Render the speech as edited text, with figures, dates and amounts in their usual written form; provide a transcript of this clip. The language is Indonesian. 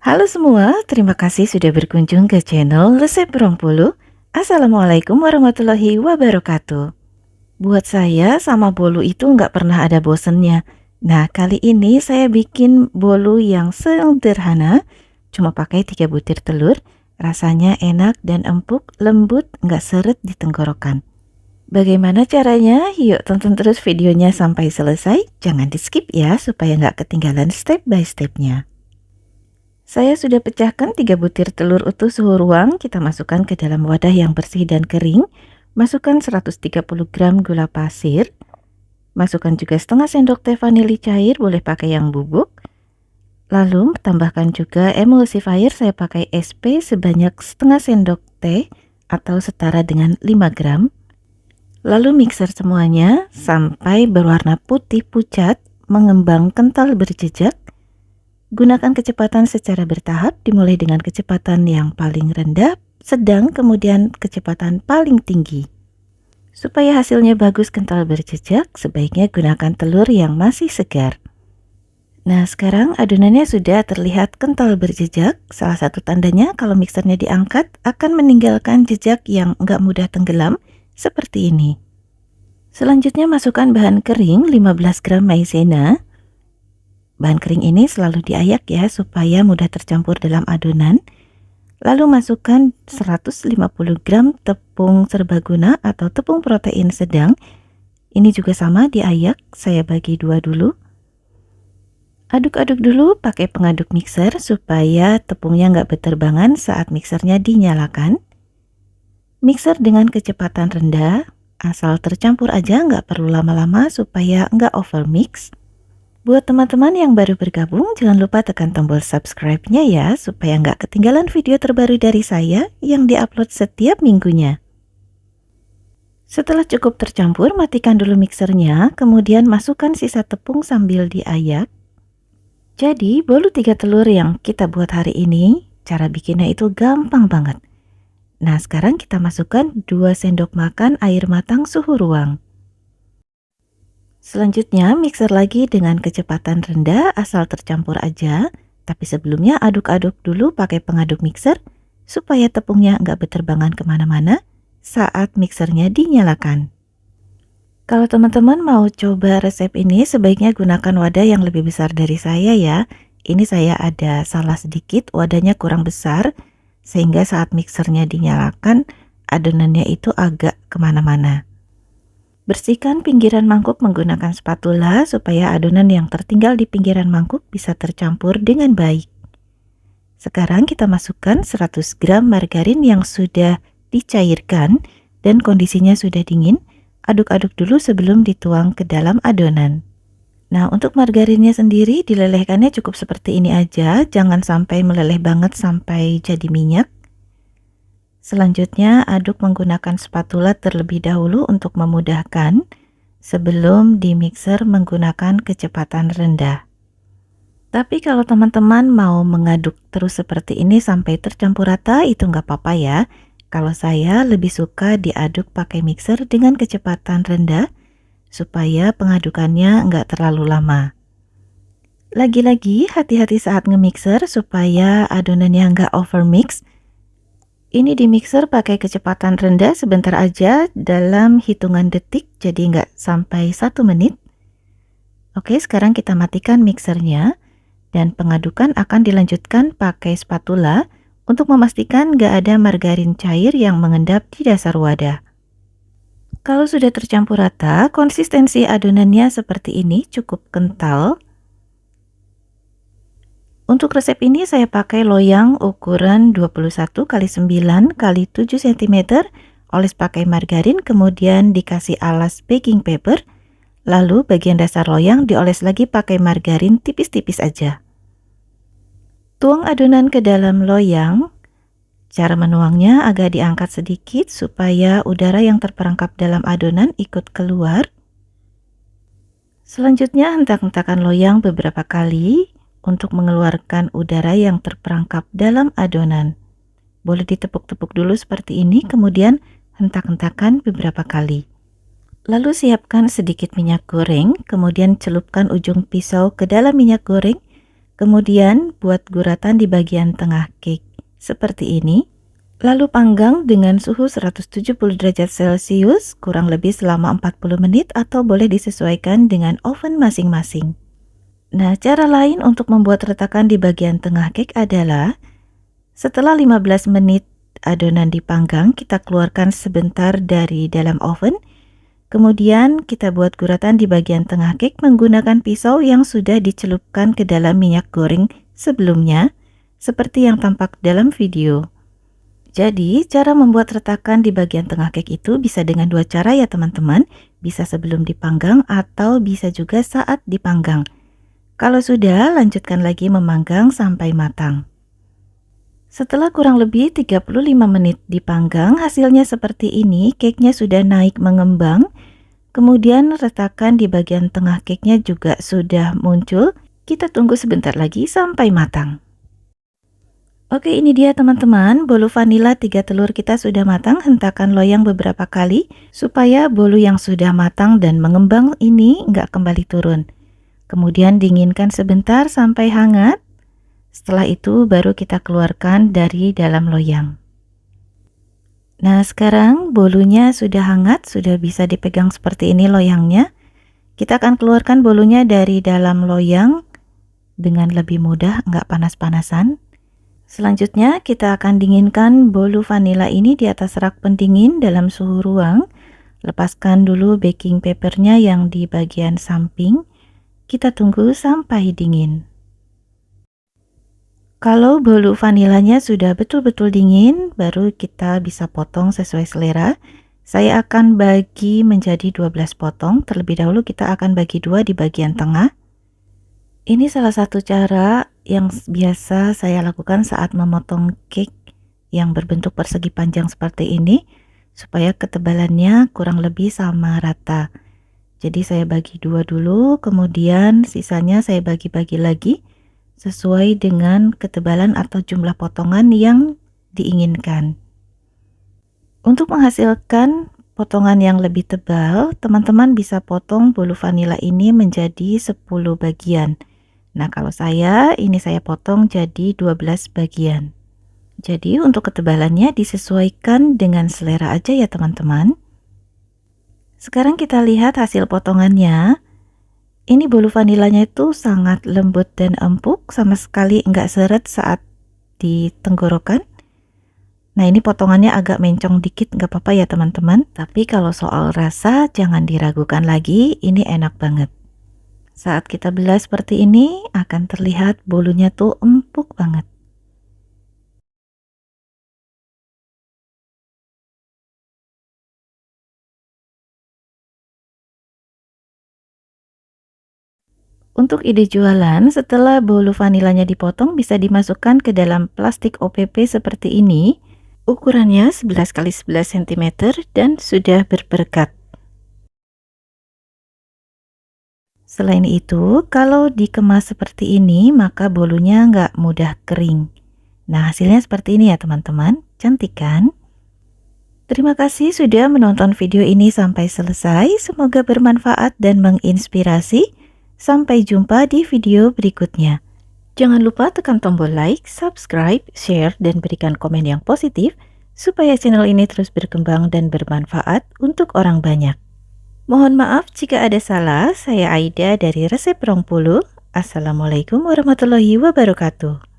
Halo semua, terima kasih sudah berkunjung ke channel Resep Borobudur. Assalamualaikum warahmatullahi wabarakatuh. Buat saya sama bolu itu nggak pernah ada bosennya. Nah, kali ini saya bikin bolu yang sederhana, cuma pakai 3 butir telur. Rasanya enak dan empuk, lembut, nggak seret di tenggorokan. Bagaimana caranya? Yuk tonton terus videonya sampai selesai. Jangan di skip ya, supaya nggak ketinggalan step by stepnya. Saya sudah pecahkan 3 butir telur utuh suhu ruang. Kita masukkan ke dalam wadah yang bersih dan kering. Masukkan 130 gram gula pasir. Masukkan juga setengah sendok teh vanili cair, boleh pakai yang bubuk. Lalu tambahkan juga emulsifier, saya pakai SP sebanyak setengah sendok teh atau setara dengan 5 gram. Lalu mixer semuanya sampai berwarna putih pucat, mengembang kental berjejak. Gunakan kecepatan secara bertahap, dimulai dengan kecepatan yang paling rendah, sedang, kemudian kecepatan paling tinggi. Supaya hasilnya bagus kental berjejak, sebaiknya gunakan telur yang masih segar. Nah, sekarang adonannya sudah terlihat kental berjejak. Salah satu tandanya kalau mixernya diangkat akan meninggalkan jejak yang nggak mudah tenggelam, seperti ini. Selanjutnya masukkan bahan kering 15 gram maizena. Bahan kering ini selalu diayak ya, supaya mudah tercampur dalam adonan. Lalu masukkan 150 gram tepung serbaguna atau tepung protein sedang. Ini juga sama diayak, saya bagi dua dulu. Aduk-aduk dulu pakai pengaduk mixer supaya tepungnya nggak berterbangan saat mixernya dinyalakan. Mixer dengan kecepatan rendah, asal tercampur aja, nggak perlu lama-lama supaya nggak overmix. Buat teman-teman yang baru bergabung, jangan lupa tekan tombol subscribe-nya ya, supaya nggak ketinggalan video terbaru dari saya yang diupload setiap minggunya. Setelah cukup tercampur, matikan dulu mixernya, kemudian masukkan sisa tepung sambil diayak. Jadi, bolu 3 telur yang kita buat hari ini, cara bikinnya itu gampang banget. Nah, sekarang kita masukkan 2 sendok makan air matang suhu ruang. Selanjutnya mixer lagi dengan kecepatan rendah asal tercampur aja. Tapi sebelumnya aduk-aduk dulu pakai pengaduk mixer supaya tepungnya nggak berterbangan kemana-mana saat mixernya dinyalakan. Kalau teman-teman mau coba resep ini, sebaiknya gunakan wadah yang lebih besar dari saya ya. Ini saya ada salah sedikit, wadahnya kurang besar, sehingga saat mixernya dinyalakan adonannya itu agak kemana-mana. Bersihkan pinggiran mangkuk menggunakan spatula supaya adonan yang tertinggal di pinggiran mangkuk bisa tercampur dengan baik. Sekarang kita masukkan 100 gram margarin yang sudah dicairkan dan kondisinya sudah dingin. Aduk-aduk dulu sebelum dituang ke dalam adonan. Nah, untuk margarinnya sendiri dilelehkannya cukup seperti ini aja, jangan sampai meleleh banget sampai jadi minyak. Selanjutnya aduk menggunakan spatula terlebih dahulu untuk memudahkan sebelum dimixer menggunakan kecepatan rendah. Tapi kalau teman-teman mau mengaduk terus seperti ini sampai tercampur rata, itu nggak apa-apa ya. Kalau saya lebih suka diaduk pakai mixer dengan kecepatan rendah supaya pengadukannya nggak terlalu lama. Lagi-lagi hati-hati saat nge-mixer supaya adonannya nggak overmix. Ini di mixer pakai kecepatan rendah sebentar aja dalam hitungan detik, jadi nggak sampai 1 menit. Oke, sekarang kita matikan mixernya dan pengadukan akan dilanjutkan pakai spatula untuk memastikan nggak ada margarin cair yang mengendap di dasar wadah. Kalau sudah tercampur rata, konsistensi adonannya seperti ini, cukup kental. Untuk resep ini saya pakai loyang ukuran 21 x 9 x 7 cm, oles pakai margarin, kemudian dikasih alas baking paper, lalu bagian dasar loyang dioles lagi pakai margarin tipis-tipis aja. Tuang adonan ke dalam loyang. Cara menuangnya agak diangkat sedikit supaya udara yang terperangkap dalam adonan ikut keluar. Selanjutnya hentak-hentakan loyang beberapa kali untuk mengeluarkan udara yang terperangkap dalam adonan. Boleh ditepuk-tepuk dulu seperti ini, kemudian hentak-hentakan beberapa kali. Lalu siapkan sedikit minyak goreng, kemudian celupkan ujung pisau ke dalam minyak goreng, Kemudian buat guratan di bagian tengah cake seperti ini. Lalu panggang dengan suhu 170 derajat Celcius kurang lebih selama 40 menit atau boleh disesuaikan dengan oven masing-masing. Nah, cara lain untuk membuat retakan di bagian tengah cake adalah setelah 15 menit adonan dipanggang, kita keluarkan sebentar dari dalam oven. Kemudian kita buat guratan di bagian tengah cake menggunakan pisau yang sudah dicelupkan ke dalam minyak goreng sebelumnya, seperti yang tampak dalam video. Jadi, cara membuat retakan di bagian tengah cake itu bisa dengan dua cara ya teman-teman. Bisa sebelum dipanggang atau bisa juga saat dipanggang. Kalau sudah, lanjutkan lagi memanggang sampai matang. Setelah kurang lebih 35 menit dipanggang, hasilnya seperti ini. Cake-nya sudah naik mengembang. Kemudian retakan di bagian tengah cake-nya juga sudah muncul. Kita tunggu sebentar lagi sampai matang. Oke, ini dia teman-teman, bolu vanila 3 telur kita sudah matang. Hentakan loyang beberapa kali supaya bolu yang sudah matang dan mengembang ini nggak kembali turun. Kemudian dinginkan sebentar sampai hangat. Setelah itu baru kita keluarkan dari dalam loyang. Nah, sekarang bolunya sudah hangat, sudah bisa dipegang seperti ini loyangnya. Kita akan keluarkan bolunya dari dalam loyang dengan lebih mudah, nggak panas-panasan. Selanjutnya kita akan dinginkan bolu vanila ini di atas rak pendingin dalam suhu ruang. Lepaskan dulu baking papernya yang di bagian samping. Kita tunggu sampai dingin. Kalau bolu vanilanya sudah betul-betul dingin, baru kita bisa potong sesuai selera. Saya akan bagi menjadi 12 potong. Terlebih dahulu kita akan bagi 2 di bagian tengah. Ini salah satu cara yang biasa saya lakukan saat memotong cake yang berbentuk persegi panjang seperti ini, supaya ketebalannya kurang lebih sama rata. Jadi saya bagi 2 dulu, kemudian sisanya saya bagi-bagi lagi sesuai dengan ketebalan atau jumlah potongan yang diinginkan. Untuk menghasilkan potongan yang lebih tebal, teman-teman bisa potong bolu vanila ini menjadi 10 bagian. Nah, kalau ini saya potong jadi 12 bagian. Jadi untuk ketebalannya disesuaikan dengan selera aja ya teman-teman. Sekarang kita lihat hasil potongannya. Ini bolu vanilanya itu sangat lembut dan empuk, sama sekali enggak seret saat di tenggorokan. Nah, ini potongannya agak mencong dikit, nggak apa-apa ya teman-teman. Tapi kalau soal rasa jangan diragukan lagi, ini enak banget. Saat kita belah seperti ini akan terlihat bolunya tuh empuk banget. Untuk ide jualan, setelah bolu vanilanya dipotong bisa dimasukkan ke dalam plastik OPP seperti ini. Ukurannya 11 x 11 cm dan sudah berberkat. Selain itu, kalau dikemas seperti ini, maka bolunya nggak mudah kering. Nah, hasilnya seperti ini ya teman-teman. Cantik kan? Terima kasih sudah menonton video ini sampai selesai. Semoga bermanfaat dan menginspirasi. Sampai jumpa di video berikutnya. Jangan lupa tekan tombol like, subscribe, share, dan berikan komen yang positif supaya channel ini terus berkembang dan bermanfaat untuk orang banyak. Mohon maaf jika ada salah. Saya Aida dari Resep Rongpulu. Assalamualaikum warahmatullahi wabarakatuh.